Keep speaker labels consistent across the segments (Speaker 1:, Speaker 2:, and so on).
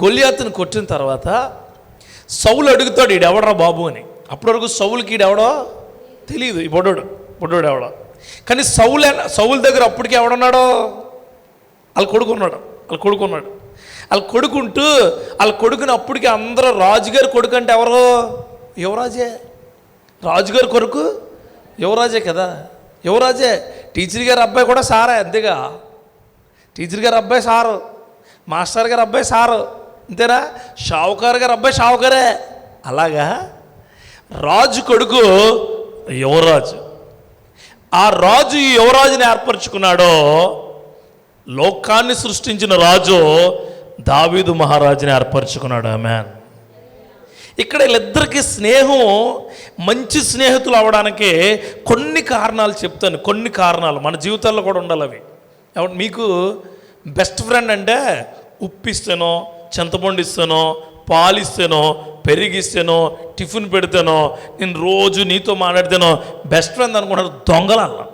Speaker 1: గొల్యాతును కొట్టిన తర్వాత సౌలు అడుగుతాడు ఈడెవడరా బాబు అని. అప్పటి వరకు సౌలుకి ఈడెవడో తెలియదు, ఈ బొడ్డోడు ఎవడో. కానీ సౌలు దగ్గర అప్పటికి ఎవడున్నాడో వాళ్ళ కొడుకున్నాడు. వాళ్ళ కొడుకుని అప్పటికి అందరూ రాజుగారి కొడుకు అంటే ఎవరో యువరాజే. రాజుగారి కొడుకు యువరాజే కదా, యువరాజే. టీచర్ గారి అబ్బాయి కూడా సారే, అంతేగా. టీచర్ గారి అబ్బాయి సారు, మాస్టర్ గారి అబ్బాయి సారు, అంతేనా. షావుకారు గారి అబ్బాయి షావుకారే. అలాగా రాజు కొడుకు యువరాజు. ఆ రాజు ఈ యువరాజుని ఏర్పరచుకున్నాడో. లోకాన్ని సృష్టించిన రాజు దావీదు మహారాజుని ఏర్పరచుకున్నాడు. ఆమేన్. ఇక్కడ వీళ్ళిద్దరికీ స్నేహం, మంచి స్నేహితులు అవడానికి కొన్ని కారణాలు చెప్తాను. కొన్ని కారణాలు మన జీవితాల్లో కూడా ఉండాలి. అవి మీకు బెస్ట్ ఫ్రెండ్ అంటే ఉప్పు ఇస్తానో, చింతపండు ఇస్తానో, పాలు ఇస్తానో, పెరిగిస్తానో, టిఫిన్ పెడితేనో, నేను రోజు నీతో మాట్లాడితేనో బెస్ట్ ఫ్రెండ్ అనుకుంటారు. దొంగలు అలా.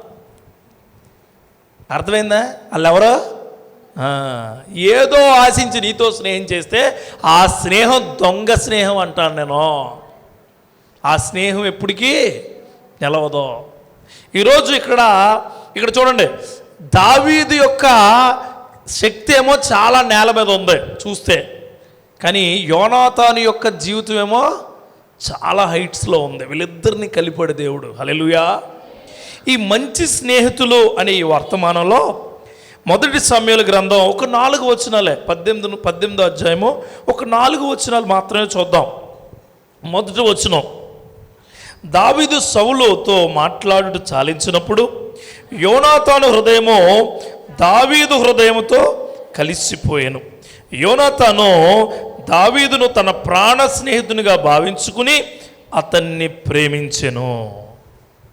Speaker 1: అర్థమైందా? వాళ్ళు ఎవరో ఏదో ఆశించి నీతో స్నేహం చేస్తే ఆ స్నేహం దొంగ స్నేహం అంటాను నేను. ఆ స్నేహం ఎప్పటికీ నిలవదు. ఈరోజు ఇక్కడ చూడండి, దావీదు యొక్క శక్తి ఏమో చాలా నేల మీద ఉంది చూస్తే, కానీ యోనాతాను యొక్క జీవితం ఏమో చాలా హైట్స్లో ఉంది. వీళ్ళిద్దరిని కలిపాడు దేవుడు. హల్లెలూయా. ఈ మంచి స్నేహితులు అనే ఈ వర్తమానంలో మొదటి సమూయేలు గ్రంథం ఒక 4 వచనాలే, 18వ అధ్యాయము ఒక 4 వచనాలు మాత్రమే చూద్దాం. మొదటి వచనం, దావీదు సౌలుతో మాట్లాడుట చాలించినప్పుడు యోనాతాను హృదయము దావీదు హృదయముతో కలిసిపోయాను. యోనాతాను దావీదును తన ప్రాణ స్నేహితునిగా భావించుకుని అతన్ని ప్రేమించెను.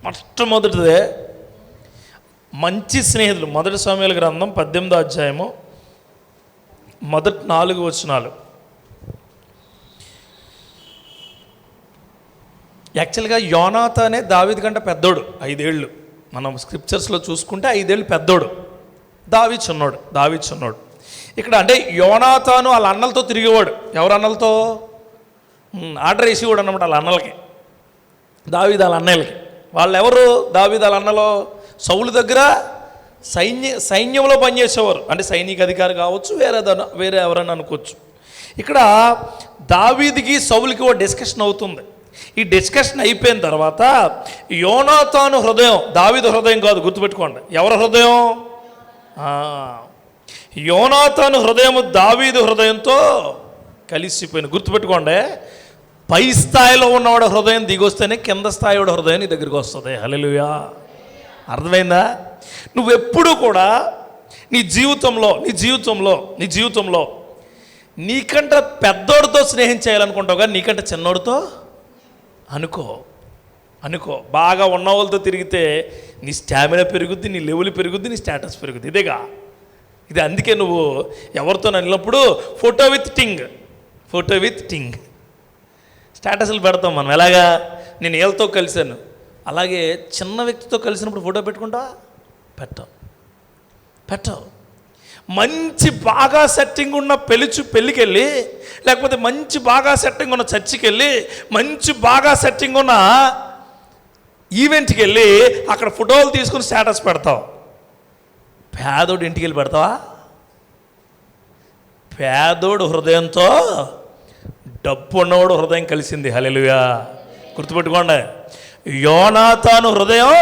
Speaker 1: మొట్టమొదటిదే మంచి స్నేహితులు. మొదటి సమూయేలు గ్రంథం 18వ అధ్యాయము మొదటి 4 వచనాలు. యాక్చువల్గా యోనాతానే దావీదు కంటే పెద్దోడు, 5 ఏళ్ళు. మనం స్క్రిప్చర్స్లో చూసుకుంటే 5 ఏళ్ళు పెద్దోడు, దావీదు చిన్నోడు. ఇక్కడ అంటే యోనాతాను వాళ్ళ అన్నలతో తిరిగేవాడు. ఎవరు అన్నలతో? ఆర్డర్ వేసేవాడు అన్నమాట వాళ్ళ అన్నలకి, దావీదు వాళ్ళ అన్నయ్యలకి. వాళ్ళు ఎవరు? దావీదు వాళ్ళ అన్నలో సౌలు దగ్గర సైన్యంలో పనిచేసేవారు. అంటే సైనిక అధికారి కావచ్చు, వేరే ఎవరైనా అనుకోవచ్చు. ఇక్కడ దావీదుకి సౌలుకి ఓ డిస్కషన్ అవుతుంది. ఈ డిస్కషన్ అయిపోయిన తర్వాత యోనాతాను హృదయం, దావీదు హృదయం కాదు, గుర్తుపెట్టుకోండి. ఎవరి హృదయం? యోనాతాను హృదయం దావీదు హృదయంతో కలిసిపోయింది. గుర్తుపెట్టుకోండి, పై స్థాయిలో ఉన్నవాడు హృదయం దిగొస్తేనే కింద స్థాయి వాడు హృదయం నీ దగ్గరికి వస్తుంది. హల్లెలూయా. అర్థమైందా? నువ్వెప్పుడు కూడా నీ జీవితంలో నీకంటే పెద్దోడితో స్నేహం చేయాలనుకుంటావు, కానీ నీకంటే చిన్నోడితో అనుకో. బాగా ఉన్న వాళ్ళతో తిరిగితే నీ స్టామినా పెరుగుద్ది, నీ లెవెల్ పెరుగుద్ది, నీ స్టేటస్ పెరుగుద్ది. ఇది అందుకే నువ్వు ఎవరితో అన్నప్పుడు ఫోటో విత్ టింగ్ స్టేటస్లు పెడతాం మనం. ఎలాగా? నేను వీళ్ళతో కలిశాను. అలాగే చిన్న వ్యక్తితో కలిసినప్పుడు ఫోటో పెట్టుకుంటావా? పెట్టవు. మంచి బాగా సెట్టింగ్ ఉన్న పెళ్ళికి వెళ్ళి, లేకపోతే మంచి బాగా సెట్టింగ్ ఉన్న చర్చికి వెళ్ళి, మంచి బాగా సెట్టింగ్ ఉన్న ఈవెంట్కి వెళ్ళి అక్కడ ఫోటోలు తీసుకుని స్టేటస్ పెడతావు. పేదోడు ఇంటికి వెళ్ళి పెడతావా? పేదోడు హృదయంతో డబ్బు ఉన్నవాడు హృదయం కలిసింది. హల్లెలూయా. గుర్తుపెట్టుకోండి, యోనాతాను హృదయం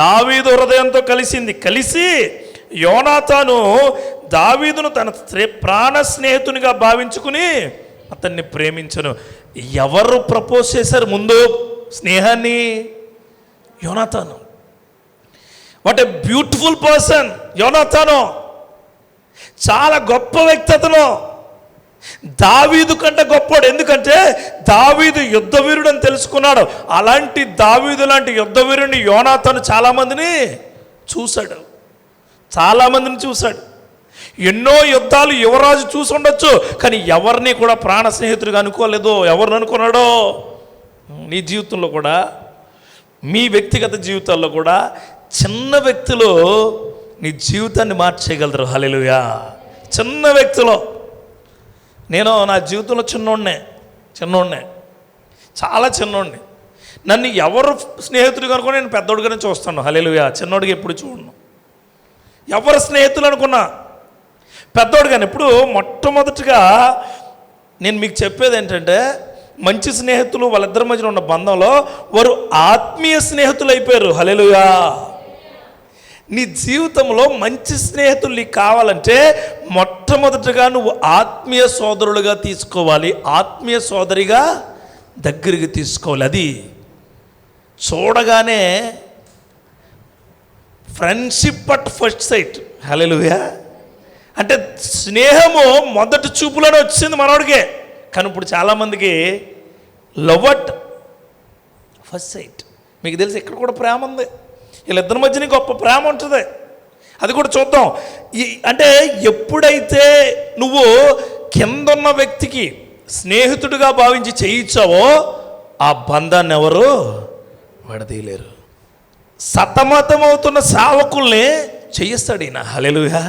Speaker 1: దావీదు హృదయంతో కలిసి యోనాతాను దావీదును తన ప్రాణ స్నేహితునిగా భావించుకుని అతన్ని ప్రేమించను. ఎవరు ప్రపోజ్ చేశారు ముందు స్నేహాన్ని? యోనాతాను. వాట్ ఎ బ్యూటిఫుల్ పర్సన్ యోనాతాను. చాలా గొప్ప వ్యక్తి అతను. దావీదు కంటే గొప్పవాడు. ఎందుకంటే దావీదు యుద్ధవీరుడు అని తెలుసుకున్నాడు. అలాంటి దావీదు లాంటి యుద్ధవీరుడిని యోనాతాను చాలామందిని చూశాడు. ఎన్నో యుద్ధాలు యువరాజు చూసి ఉండొచ్చు, కానీ ఎవరిని కూడా ప్రాణ స్నేహితుడిగా అనుకోలేదు. ఎవరిని అనుకున్నాడో? నీ జీవితంలో కూడా, మీ వ్యక్తిగత జీవితాల్లో కూడా చిన్న వ్యక్తులు నీ జీవితాన్ని మార్చేయగలరు. హల్లెలూయా. చిన్న వ్యక్తిలో నేను నా జీవితంలో చిన్నోడినే చాలా చిన్నోడిని. నన్ను ఎవరు స్నేహితుడు కనుక నేను పెద్దోడిగానే చూస్తాను. హల్లెలూయా. చిన్నోడిగా ఎప్పుడు చూడను. ఎవరు స్నేహితులు అనుకున్నా పెద్దోడిగానే. ఇప్పుడు మొట్టమొదటిగా నేను మీకు చెప్పేది ఏంటంటే, మంచి స్నేహితులు వాళ్ళిద్దరి మధ్యన ఉన్న బంధంలో వారు ఆత్మీయ స్నేహితులు అయిపోయారు. హల్లెలూయా. నీ జీవితంలో మంచి స్నేహితులు నీకు కావాలంటే మొట్టమొదటిగా నువ్వు ఆత్మీయ సోదరులుగా తీసుకోవాలి, ఆత్మీయ సోదరిగా దగ్గరికి తీసుకోవాలి. అది చూడగానే ఫ్రెండ్షిప్ అట్ ఫస్ట్ సైట్. హల్లెలూయా. అంటే స్నేహము మొదటి చూపులోనే వచ్చింది మనోడికే. కానీ ఇప్పుడు చాలామందికి లవ్ అట్ ఫస్ట్ సైట్. మీకు తెలిసి ఇక్కడ కూడా ప్రేమ ఉంది, వీళ్ళిద్దరి మధ్యన గొప్ప ప్రేమ ఉంటుంది. అది కూడా చూద్దాం. అంటే ఎప్పుడైతే నువ్వు కిందన్న వ్యక్తికి స్నేహితుడిగా భావించి చేయించావో ఆ బంధాన్ని ఎవరు విడదీయలేరు. సతమతమవుతున్న సేవకుల్ని చేయిస్తాడు ఈయన. హల్లెలూయా.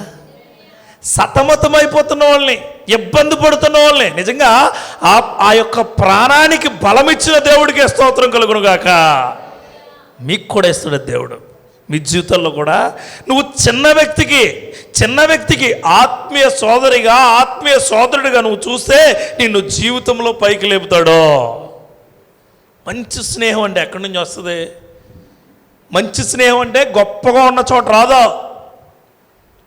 Speaker 1: సతమతమైపోతున్న వాళ్ళని, ఇబ్బంది పడుతున్న వాళ్ళని నిజంగా ఆ యొక్క ప్రాణానికి బలమిచ్చిన దేవుడికి స్తోత్రం కలుగును గాక. మీకు కూడా ఇస్తాడు దేవుడు. మీ జీవితంలో కూడా నువ్వు చిన్న వ్యక్తికి ఆత్మీయ సోదరిగా, ఆత్మీయ సోదరుడిగా నువ్వు చూస్తే నిన్ను జీవితంలో పైకి లేపుతాడు. మంచి స్నేహం అంటే ఎక్కడి నుంచి వస్తుంది? మంచి స్నేహం అంటే గొప్పగా ఉన్న చోట రాదా?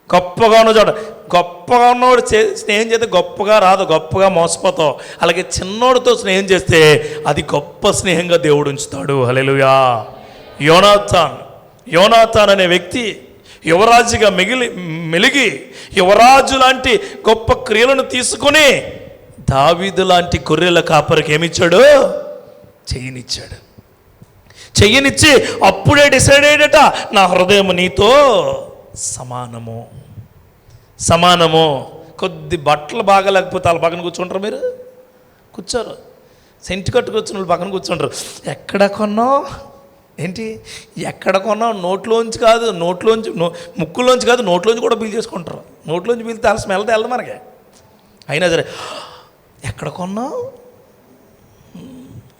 Speaker 1: గొప్పగా ఉన్న చోట, గొప్పగా ఉన్నవాడు స్నేహం చేస్తే గొప్పగా రాదు, గొప్పగా మోసపోతావు. అలాగే చిన్నోడితో స్నేహం చేస్తే అది గొప్ప స్నేహంగా దేవుడు ఉంచుతాడు. హల్లెలూయా. యోనాతాన్ అనే వ్యక్తి యువరాజుగా మెలిగి యువరాజు లాంటి గొప్ప క్రియలను తీసుకుని దావీదు లాంటి గొర్రెల కాపరికి ఏమిచ్చాడు? చెయ్యనిచ్చి అప్పుడే డిసైడ్ అయ్యాడట, నా హృదయం నీతో సమానము. కొద్ది బట్టలు బాగా లేకపోతే వాళ్ళ పక్కన కూర్చుంటారు. మీరు కూర్చోరు. సెంటు కట్టుకు వచ్చిన వాళ్ళు పక్కన కూర్చుంటారు. ఎక్కడ కొన్నావు ఏంటి? ఎక్కడ కొన్నావు? నోట్లోంచి కాదు, ముక్కులోంచి కాదు, నోట్లోంచి కూడా బిల్ చేసుకుంటారు. నోట్లోంచి బిల్తే వాళ్ళ స్మెల్ తెలదు మనకి. అయినా సరే ఎక్కడ కొన్నావు?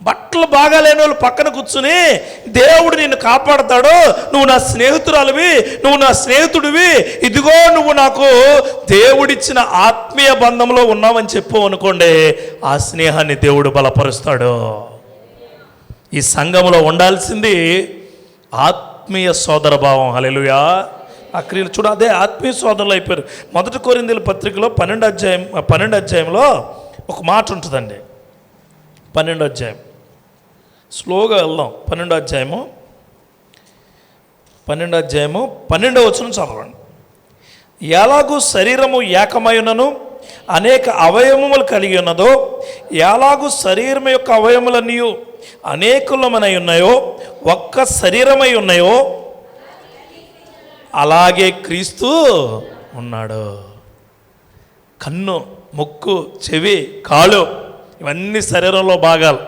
Speaker 1: బట్టలు బాగా లేని వాళ్ళు పక్కన కూర్చుని దేవుడు నిన్ను కాపాడతాడు, నువ్వు నా స్నేహితురాలివి, నువ్వు నా స్నేహితుడివి, ఇదిగో నువ్వు నాకు దేవుడిచ్చిన ఆత్మీయ బంధంలో ఉన్నావని చెప్పు అనుకోండి, ఆ స్నేహాన్ని దేవుడు బలపరుస్తాడు. ఈ సంఘంలో ఉండాల్సింది ఆత్మీయ సోదర భావం. హల్లెలూయా. ఆ క్రియలు చూడ, అదే ఆత్మీయ సోదరులు అయిపోయారు. 1 కొరింథీయుల పత్రికలో 12 అధ్యాయంలో ఒక మాట ఉంటుందండి. 12 అధ్యాయం స్లోగా వెళ్దాం. 12 అధ్యాయము 12వ వచనం చదవండి. ఎలాగూ శరీరము ఏకమైనను అనేక అవయవములు కలిగి ఉన్నదో, ఎలాగూ శరీరం యొక్క అవయములన్నీ అనేకులమై ఉన్నాయో, ఒక్క శరీరమై ఉన్నాయో, అలాగే క్రీస్తు ఉన్నాడు. కన్ను, ముక్కు, చెవి, కాలు ఇవన్నీ శరీరంలో భాగాలు.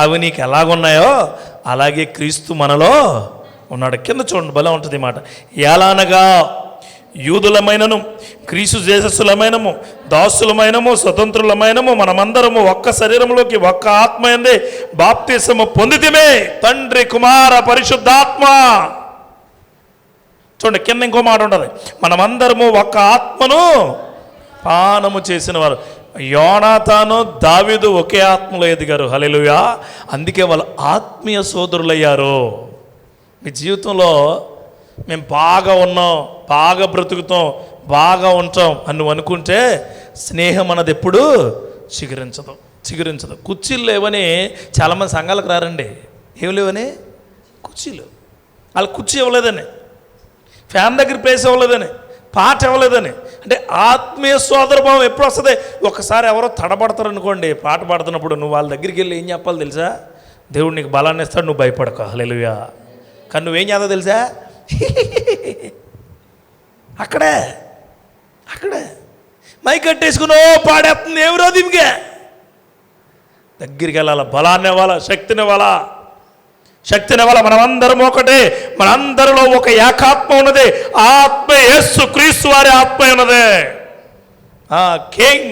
Speaker 1: అవి నీకు ఎలాగున్నాయో అలాగే క్రీస్తు మనలో ఉన్నాడు. కింద చూడండి, భలే ఉంటుంది మాట. ఎలానగా యూదులమైనను క్రీస్తు దేశస్థులమైనము దాసులమైనము స్వతంత్రులమైనము మనమందరము ఒక్క శరీరంలోకి ఒక్క ఆత్మ యందే బాప్తిసము పొందితిమే, తండ్రి కుమార పరిశుద్ధాత్మ. చూడండి కింద ఇంకో మాట ఉంటుంది, మనమందరము ఒక్క ఆత్మను పానము చేసిన వారు. యోనాతాను దావీదు ఒకే ఆత్మలో ఎదిగారు. హల్లెలూయా. అందుకే వాళ్ళు ఆత్మీయ సోదరులయ్యారు. మీ జీవితంలో మేము బాగా ఉన్నాం, బాగా బ్రతుకుతాం, బాగా ఉంటాం అని నువ్వు అనుకుంటే స్నేహం అన్నది ఎప్పుడు చిగురించదు. కుర్చీలు లేవని చాలామంది సంఘాలకు రారండి. ఏం లేవని? కుర్చీలు. వాళ్ళకి కుర్చీ ఇవ్వలేదని, ఫ్యాన్ దగ్గర ప్లేస్ ఇవ్వలేదని, పాట ఇవ్వలేదని. అంటే ఆత్మీయ సోదరభావం ఎప్పుడు వస్తుంది? ఒకసారి ఎవరో తడబడతారు అనుకోండి పాట పాడుతున్నప్పుడు, నువ్వు వాళ్ళ దగ్గరికి వెళ్ళి ఏం చెప్పాలి తెలుసా? దేవుడు నీకు బలాన్ని ఇస్తాడు, నువ్వు భయపడక. హల్లెలూయా. కానీ నువ్వేం చేద్దావు తెలుసా? అక్కడే మైక్ కట్టేసుకుని పాడేస్తుంది. ఎవరో దీనికే దగ్గరికి వెళ్ళాల, బలాన్ని ఇవ్వాలా, శక్తిని ఇవ్వాలా. మనమందరం ఒకటే, మనందరిలో ఒక ఏకాత్మ ఉన్నది. ఆత్మ యేసు క్రీస్తు వారి ఆత్మ ఉన్నది. కింగ్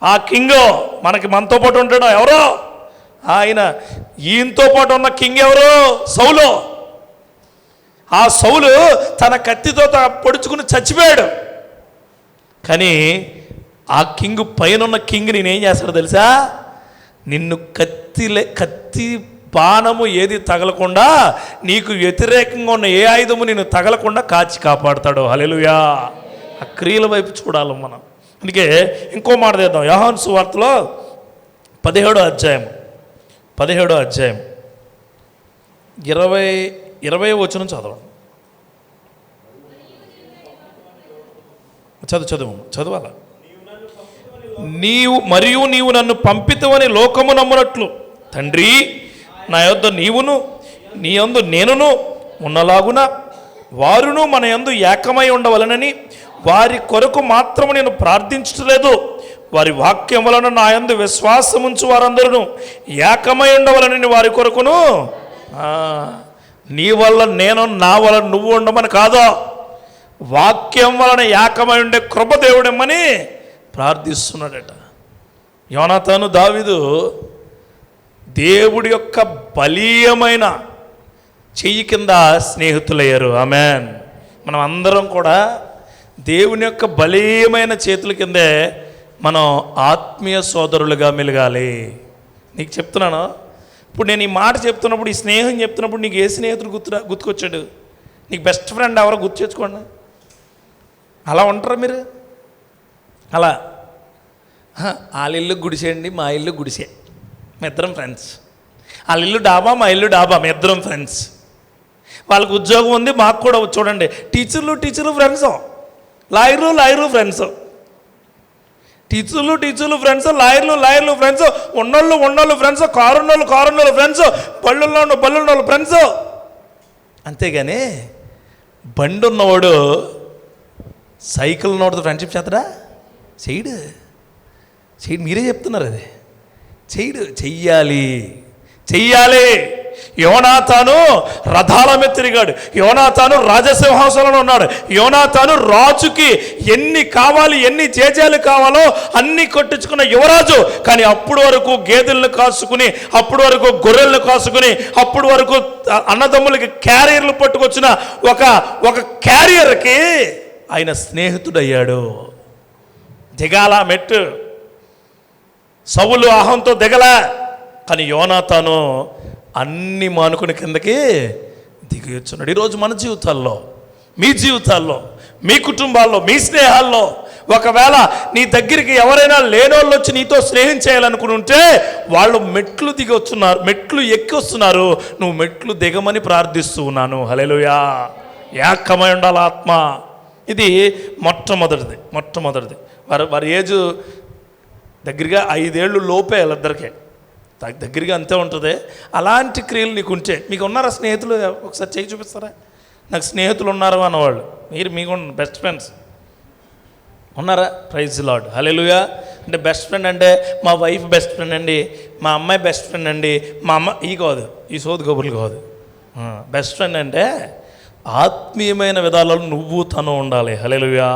Speaker 1: ఆ కింగ్ మనతో పాటు ఉంటాడు ఎవరో, ఆయన ఈయనతో పాటు ఉన్న కింగ్ ఎవరు? సౌలు. ఆ సౌలు తన కత్తితో పొడుచుకుని చచ్చిపోయాడు. కానీ ఆ కింగ్ పైన ఉన్న కింగ్ నేనేం చేస్తాడో తెలుసా? నిన్ను కత్తి బాణము ఏది తగలకుండా, నీకు వ్యతిరేకంగా ఉన్న ఏ ఆయుధము నిన్ను తగలకుండా కాచి కాపాడుతాడు. హల్లెలూయా. ఆ క్రియల వైపు చూడాలి మనం. అందుకే ఇంకో మాట చేద్దాం. యోహాను సువార్తలో 17వ అధ్యాయం 20 వచనం చదవండి. చదవాలా? నీవు నన్ను పంపితవని లోకము నమ్మునట్లు తండ్రి, నా యొద్ద నీవును నీ యందు నేనును ఉన్నలాగున వారును మన యందు ఏకమై ఉండవలనని వారి కొరకు మాత్రము నేను ప్రార్థించలేదు. వారి వాక్యం వలన నా యందు విశ్వాసముంచు వారందరూ ఏకమై ఉండవలనని వారి కొరకును. నీ వల్ల నేను, నా వల్ల నువ్వు ఉండమని కాదు, వాక్యం వలన ఏకమై ఉండే కృప దేవుడమ్మని ప్రార్థిస్తున్నాడట. యోనాతాను, దావీదు దేవుడి యొక్క బలీయమైన చెయ్యి కింద స్నేహితులయ్యారు. ఆమేన్. మనం అందరం కూడా దేవుని యొక్క బలీయమైన చేతుల కిందే మనం ఆత్మీయ సోదరులుగా మెలగాలి. నీకు చెప్తున్నాను, ఇప్పుడు నేను ఈ మాట చెప్తున్నప్పుడు, ఈ స్నేహం చెప్తున్నప్పుడు నీకు ఏ స్నేహితుడు గుర్తుకొచ్చాడు? నీకు బెస్ట్ ఫ్రెండ్ ఎవరో గుర్తు తెచ్చుకోండి. అలా ఉంటారా మీరు? అలా వాళ్ళ ఇల్లు గుడిసేయండి, మా ఇల్లు గుడిసే, మీ ఇద్దరం ఫ్రెండ్స్. వాళ్ళ ఇల్లు డాబా, మా ఇల్లు డాబా, మీ ఇద్దరం ఫ్రెండ్స్. వాళ్ళకు ఉద్యోగం ఉంది, మాకు కూడా చూడండి. టీచర్లు ఫ్రెండ్స్, లాయర్లు ఫ్రెండ్స్, టీచర్లు ఫ్రెండ్స్, లాయర్లు ఫ్రెండ్స్, ఉన్నోళ్ళు ఫ్రెండ్స్, కారున్నోళ్ళు ఫ్రెండ్స్, బళ్ళున్నోళ్ళు ఫ్రెండ్స్. అంతేగాని బండి ఉన్నవాడు సైకిల్ ఉన్నవాడితో ఫ్రెండ్షిప్ చేస్తాడా? చేయడు. మీరే చెప్తున్నారు అది. చెయ్యాలి. యోనాతాను రథాల మీద తిరిగాడు. యోనాతాను రాజసింహాసనంలో ఉన్నాడు. యోనాతాను రాజుకి ఎన్ని కావాలి, ఎన్ని జేజాలు కావాలో అన్ని కొట్టించుకున్న యువరాజు. కానీ అప్పుడు వరకు గేదెలను కాసుకుని, అప్పుడు వరకు గొర్రెలను కాసుకుని, అప్పుడు వరకు అన్నదమ్ములకి క్యారియర్లు పట్టుకొచ్చిన ఒక క్యారియర్కి ఆయన స్నేహితుడయ్యాడు. దిగాల మెట్టు. సౌలు అహంతో దిగల. కానీ యోనాతాను అన్ని మానుకుని కిందకి దిగి వచ్చున్నాడు. ఈరోజు మన జీవితాల్లో, మీ జీవితాల్లో, మీ కుటుంబాల్లో, మీ స్నేహాల్లో ఒకవేళ నీ దగ్గరికి ఎవరైనా లేనోళ్ళు వచ్చి నీతో స్నేహం చేయాలనుకుని ఉంటే వాళ్ళు మెట్లు దిగి వస్తున్నారు, మెట్లు ఎక్కి వస్తున్నారు. నువ్వు మెట్లు దిగమని ప్రార్థిస్తూ ఉన్నాను. హల్లెలూయా. ఏకమై ఉండాలి ఆత్మ. ఇది మొట్టమొదటిది. వారి ఏజ్ దగ్గరగా 5 ఏళ్ళు లోపే వాళ్ళిద్దరికే, దగ్గరగా అంతే ఉంటుంది. అలాంటి క్రియలు నీకు ఉంటే, మీకు ఉన్నారా స్నేహితులు? ఒకసారి చేయి చూపిస్తారా? నాకు స్నేహితులు ఉన్నారు అన్నవాళ్ళు. మీకు బెస్ట్ ఫ్రెండ్స్ ఉన్నారా? Praise Lord. హల్లెలూయా. అంటే బెస్ట్ ఫ్రెండ్ అంటే మా వైఫ్ బెస్ట్ ఫ్రెండ్ అండి, మా అమ్మాయి బెస్ట్ ఫ్రెండ్ అండి, మా అమ్మ కాదు, ఈ సోది కబుర్లు కాదు. బెస్ట్ ఫ్రెండ్ అంటే ఆత్మీయమైన విధాలలో నువ్వు తను ఉండాలి. హల్లెలూయా.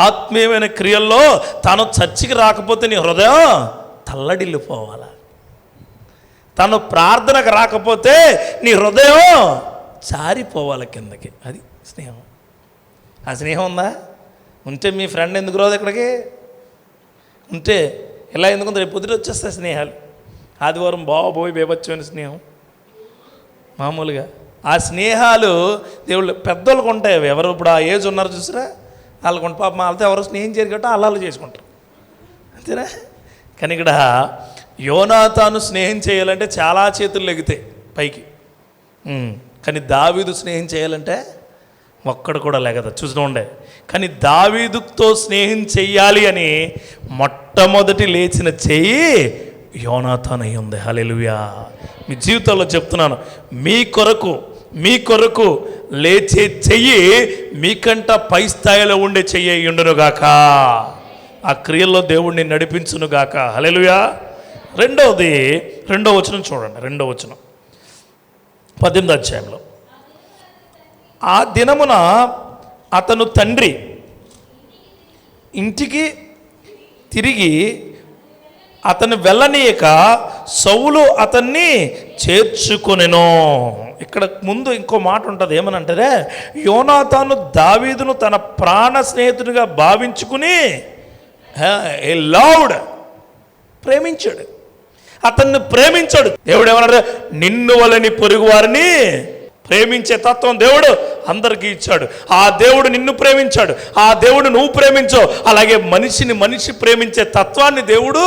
Speaker 1: ఆత్మీయమైన క్రియల్లో తను చర్చికి రాకపోతే నీ హృదయం తల్లడిల్లిపోవాలి. తను ప్రార్థనకు రాకపోతే నీ హృదయం జారిపోవాలి కిందకి. అది స్నేహం. ఆ స్నేహం ఉందా? ఉంటే మీ ఫ్రెండ్ ఎందుకు రాదు ఇక్కడికి? ఉంటే ఇలా ఎందుకు రేపు పొద్దుట వచ్చేస్తాయి స్నేహాలు. ఆదివారం బాబోయ్ బేబచ్చమైన స్నేహం మామూలుగా. ఆ స్నేహాలు దేవుళ్ళు పెద్దోళ్ళకు ఉంటాయి. అవి ఎవరు ఇప్పుడు ఆ ఏజ్ ఉన్నారు చూసారా, వాళ్ళకు ఉంటాయి. పాప వాళ్ళతో ఎవరు స్నేహం చేయరు కాబట్టి అల్లాలు చేసుకుంటారు, అంతేనా? కానీ ఇక్కడ యోనాతాను స్నేహం చేయాలంటే చాలా చేతులు లెగుతాయి పైకి. కానీ దావీదు స్నేహం చేయాలంటే ఒక్కడు కూడా లేగదు. చూస్తూ ఉండే. కానీ దావీదుతో స్నేహం చెయ్యాలి అని మొట్టమొదటి లేచిన చెయ్యి యోనాతాను అయి ఉంది. హల్లెలూయా. మీ జీవితంలో చెప్తున్నాను, మీ కొరకు లేచే చెయ్యి మీకంట పై స్థాయిలో ఉండే చెయ్యి ఉండునుగాక. ఆ క్రియల్లో దేవుడిని నడిపించునుగాక. హల్లెలూయా. రెండో వచనం చూడండి. 2వ వచనం 18వ అధ్యాయంలో, ఆ దినమున అతను తండ్రి ఇంటికి తిరిగి అతన్ని వెళ్ళనీయక సౌలు అతన్ని చేర్చుకొనెను. ఇక్కడ ముందు ఇంకో మాట ఉంటుంది, ఏమనంటారే, యోనాతాను దావీదును తన ప్రాణ స్నేహితుడిగా భావించుకుని లవ్డ్, ప్రేమించాడు, అతన్ని ప్రేమించాడు. దేవుడు ఏమన్నాడు, నిన్ను వలని పొరుగు వారిని ప్రేమించే తత్వం దేవుడు అందరికీ ఇచ్చాడు. ఆ దేవుడు నిన్ను ప్రేమించాడు, ఆ దేవుడు నువ్వు ప్రేమించో, అలాగే మనిషి ప్రేమించే తత్వాన్ని దేవుడు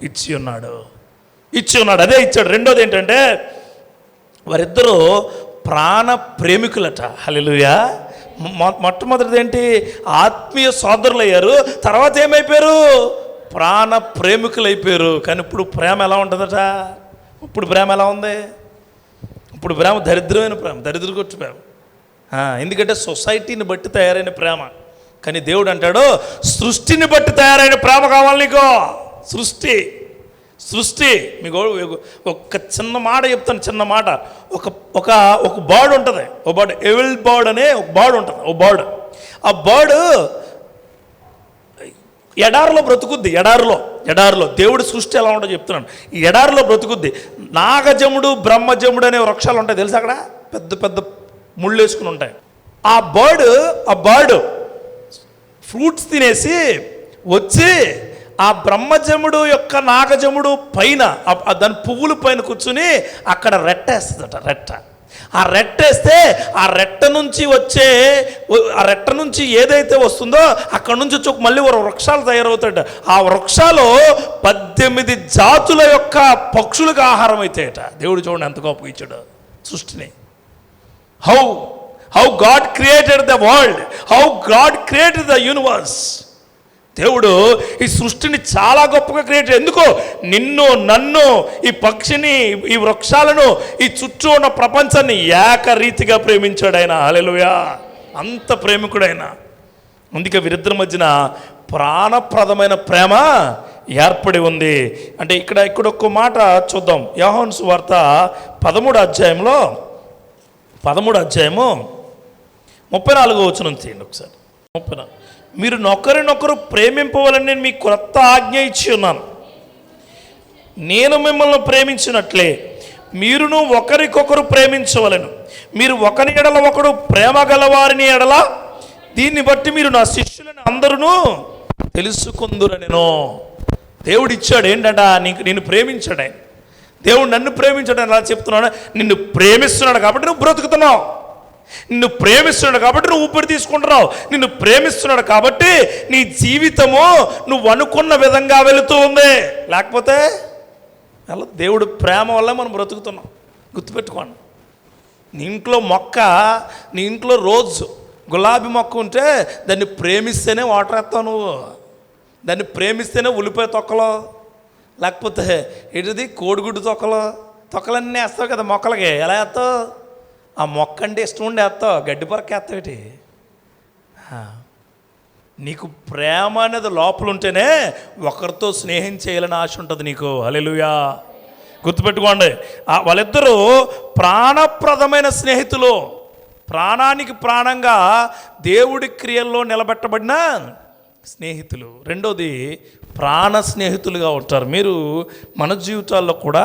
Speaker 1: ఇచ్చి ఉన్నాడు. అదే ఇచ్చాడు. రెండోది ఏంటంటే, వారిద్దరూ ప్రాణ ప్రేమికులట. హల్లెలూయా. మొట్టమొదటిది ఏంటి, ఆత్మీయ సోదరులు అయ్యారు. తర్వాత ఏమైపోయారు, ప్రాణ ప్రేమికులు అయిపోయారు. కానీ ఇప్పుడు ప్రేమ ఎలా ఉంటుందట, ఇప్పుడు ప్రేమ ఎలా ఉంది, ఇప్పుడు ప్రేమ దరిద్రమైన ప్రేమ, దరిద్రగొట్టు ప్రేమ. ఎందుకంటే సొసైటీని బట్టి తయారైన ప్రేమ. కానీ దేవుడు అంటాడు, సృష్టిని బట్టి తయారైన ప్రేమ కావాలి నీకు. సృష్టి మీకు ఒక చిన్న మాట చెప్తాను, చిన్న మాట. ఒక బర్డ్ ఉంటుంది, ఒక బర్డ్, ఎవిల్ బర్డ్ అనే ఒక బర్డ్ ఉంటుంది. ఒక బర్డ్, ఆ బర్డ్ ఎడారిలో బ్రతుకుద్ది. ఎడారిలో దేవుడి సృష్టి ఎలా ఉంటుందో చెప్తున్నాను. ఈ ఎడారిలో బ్రతుకుద్ది. నాగజముడు, బ్రహ్మజముడు అనే వృక్షాలు ఉంటాయి తెలుసు, అక్కడ పెద్ద పెద్ద ముళ్ళు వేసుకుని ఉంటాయి. ఆ బర్డ్ ఫ్రూట్స్ తినేసి వచ్చి ఆ బ్రహ్మజముడు యొక్క నాగజముడు పైన, దాని పువ్వుల పైన కూర్చుని అక్కడ రెట్టేస్తుందట. ఆ రెట్టేస్తే ఆ రెట్ట నుంచి ఏదైతే వస్తుందో అక్కడ నుంచి వచ్చి మళ్ళీ వృక్షాలు తయారవుతాయట. ఆ వృక్షాలు 18 జాతుల యొక్క పక్షులకు ఆహారం అవుతాయట. దేవుడు చూడండి ఎంత గొప్పగా ఇచ్చాడు సృష్టిని. How God created the world, how God created the universe. దేవుడు ఈ సృష్టిని చాలా గొప్పగా క్రియేట్, ఎందుకో నిన్ను, నన్ను, ఈ పక్షిని, ఈ వృక్షాలను, ఈ చుట్టూ ఉన్న ప్రపంచాన్ని ఏకరీతిగా ప్రేమించాడు ఆయన. హల్లెలూయా. అంత ప్రేమికుడైన. అందుకే వీరిద్దరి మధ్యన ప్రాణప్రదమైన ప్రేమ ఏర్పడి ఉంది. అంటే ఇక్కడ ఒక్క మాట చూద్దాం. యోహాను సువార్త 13వ అధ్యాయంలో 34వ వచనం తీయండి ఒకసారి. 34, మీరు ఒకరినొకరు ప్రేమింపవాలని నేను మీకు క్రొత్త ఆజ్ఞ ఇచ్చి ఉన్నాను. నేను మిమ్మల్ని ప్రేమించినట్లే మీరును ఒకరికొకరు ప్రేమించవలను. మీరు ఒకరి ఎడల ఒకడు ప్రేమ గలవారిని ఎడల దీన్ని బట్టి మీరు నా శిష్యులని అందరూ తెలుసుకుందురనెను. దేవుడు ఇచ్చాడు ఏంటంట, నిన్ను ప్రేమించాడు. దేవుడు నన్ను ప్రేమించాడు. అలా చెప్తున్నాడు, నిన్ను ప్రేమిస్తున్నాడు కాబట్టి నువ్వు బ్రతుకుతున్నావు, నిన్ను ప్రేమిస్తున్నాడు కాబట్టి నువ్వు ఊపిరి తీసుకుంటున్నావు, నిన్ను ప్రేమిస్తున్నాడు కాబట్టి నీ జీవితము నువ్వు అనుకున్న విధంగా వెళుతూ ఉంది. లేకపోతే అలా దేవుడు ప్రేమ వల్ల మనం బ్రతుకుతున్నాం. గుర్తుపెట్టుకోండి. నీ ఇంట్లో రోజు గులాబీ మొక్క ఉంటే దాన్ని ప్రేమిస్తేనే వాటర్ వేస్తావు నువ్వు, దాన్ని ప్రేమిస్తేనే ఉల్లిపాయ తొక్కలో, లేకపోతే ఏంటిది కోడిగుడ్డు తొక్కలన్నీ వేస్తావు కదా మొక్కలకి. ఎలా వేస్తావు, ఆ మొక్క అంటే ఇష్టం ఉండి వేస్తావు, గడ్డి పరక వేస్తావు. ఏంటి, నీకు ప్రేమ అనేది లోపల ఉంటేనే ఒకరితో స్నేహం చేయాలని ఆశ ఉంటుంది నీకు. హల్లెలూయా. గుర్తుపెట్టుకోండి, వాళ్ళిద్దరూ ప్రాణప్రదమైన స్నేహితులు, ప్రాణానికి ప్రాణంగా దేవుడి క్రియల్లో నిలబెట్టబడిన స్నేహితులు. రెండోది, ప్రాణ స్నేహితులుగా ఉంటారు. మీరు మన జీవితాల్లో కూడా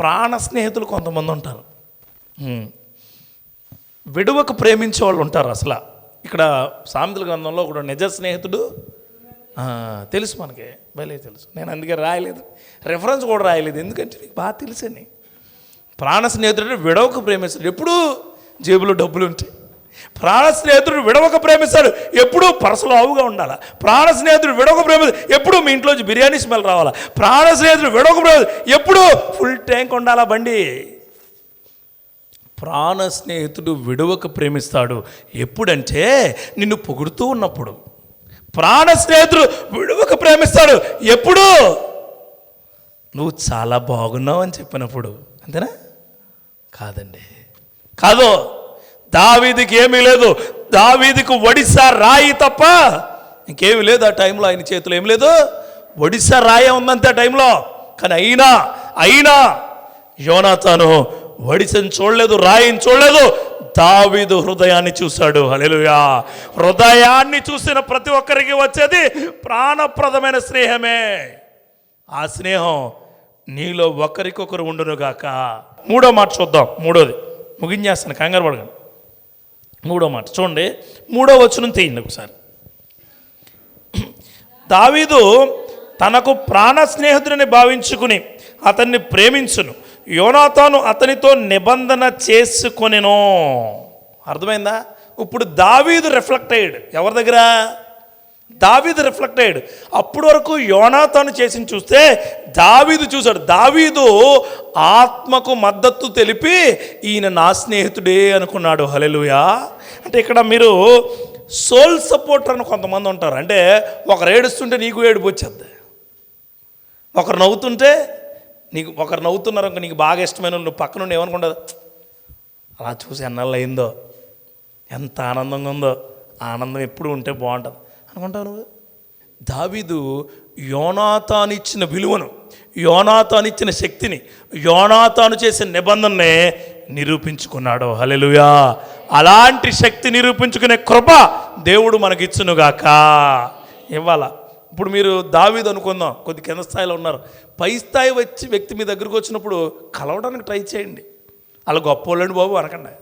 Speaker 1: ప్రాణ స్నేహితులు కొంతమంది ఉంటారు. విడువకు ప్రేమించే వాళ్ళు ఉంటారు. అసలు ఇక్కడ సామెతల గ్రంథంలో ఒకడు నిజ స్నేహితుడు తెలుసు మనకి, భలే తెలుసు. నేను అందుకే రాయలేదు, రెఫరెన్స్ కూడా రాయలేదు, ఎందుకంటే మీకు బాగా తెలుసని. ప్రాణ స్నేహితుడు విడవకు ప్రేమిస్తాడు, ఎప్పుడు జేబులో డబ్బులు ఉంటాయి. ప్రాణ స్నేహితుడు విడవక ప్రేమిస్తాడు, ఎప్పుడూ పరసలో ఆవుగా ఉండాలి. ప్రాణ స్నేహితుడు విడవక ప్రేమిస్తాడు, ఎప్పుడు మీ ఇంట్లోంచి బిర్యానీ స్మెల్ రావాలా. ప్రాణ స్నేహితుడు విడవక ప్రేమిస్తాడు, ఎప్పుడు ఫుల్ ట్యాంక్ ఉండాలా బండి. ప్రాణ స్నేహితుడు విడవక ప్రేమిస్తాడు ఎప్పుడంటే నిన్ను పొగుడుతూ ఉన్నప్పుడు. ప్రాణ స్నేహితుడు విడవక ప్రేమిస్తాడు ఎప్పుడు నువ్వు చాలా బాగున్నావు అని చెప్పినప్పుడు. అంతేనా? కాదండి, కాదు. దావీదుకి ఏమీ లేదు, దావీదుకు ఒడిశా రాయి తప్ప ఇంకేమీ లేదు ఆ టైంలో. ఆయన చేతిలో ఏమి లేదు, ఒడిశా రాయి ఉందంతే ఆ టైంలో. కానీ అయినా యోనాతాను ఒడిశని చూడలేదు, రాయిని చూడలేదు, దావీదు హృదయాన్ని చూశాడు. హల్లెలూయా. హృదయాన్ని చూసిన ప్రతి ఒక్కరికి వచ్చేది ప్రాణప్రదమైన స్నేహమే. ఆ స్నేహం నీలో ఒకరికొకరు ఉండునుగాక. మూడో మాట చూద్దాం. మూడోది ముగించేస్తాను, కంగారు పడకండి. మూడో మాట చూడండి, 3వ వచనం తీయండి ఒకసారి. దావీదు తనకు ప్రాణ స్నేహితుడిని భావించుకుని అతన్ని ప్రేమించును, యోనాతాను అతనితో నిబంధన చేసుకొనెను. అర్థమైందా? ఇప్పుడు దావీదు రిఫ్లెక్ట్ అయ్యాడు. ఎవరి దగ్గర? దావీదు రిఫ్లెక్ట్ అయ్యాడు. అప్పటి వరకు యోనాతాను చేసి చూస్తే దావీదు చూశాడు. దావీదు ఆత్మకు మద్దతు తెలిపి ఈయన నా స్నేహితుడే అనుకున్నాడు. హల్లెలూయా. అంటే ఇక్కడ మీరు సోల్ సపోర్టర్ అని కొంతమంది ఉంటారు. అంటే ఒకరు ఏడుస్తుంటే నీకు ఏడుపు వచ్చేద్ది, ఒకరు నవ్వుతుంటే నీకు, ఒకరు నవ్వుతున్నారు ఇంకా నీకు బాగా ఇష్టమైన నువ్వు పక్కన నుండి ఏమనుకుంటుంది, అలా చూసి ఎన్నాళ్ళు అయిందో, ఎంత ఆనందంగా ఉందో, ఆనందం ఎప్పుడు ఉంటే బాగుంటుంది అనుకుంటావు నువ్వు. దావీదు యోనాతాను ఇచ్చిన విలువను, యోనాతాను ఇచ్చిన శక్తిని, యోనాతాను చేసిన నిబంధననే నిరూపించుకున్నాడు. హల్లెలూయా. అలాంటి శక్తి నిరూపించుకునే కృప దేవుడు మనకిచ్చునుగాక. ఇవ్వాలా. ఇప్పుడు మీరు దావీదు అనుకుందాం, కొద్ది కింద స్థాయిలో ఉన్నారు. పై స్థాయి వచ్చి వ్యక్తి మీ దగ్గరకు వచ్చినప్పుడు కలవడానికి ట్రై చేయండి. అలా గొప్పోళ్ళండి బాబు అనకండి.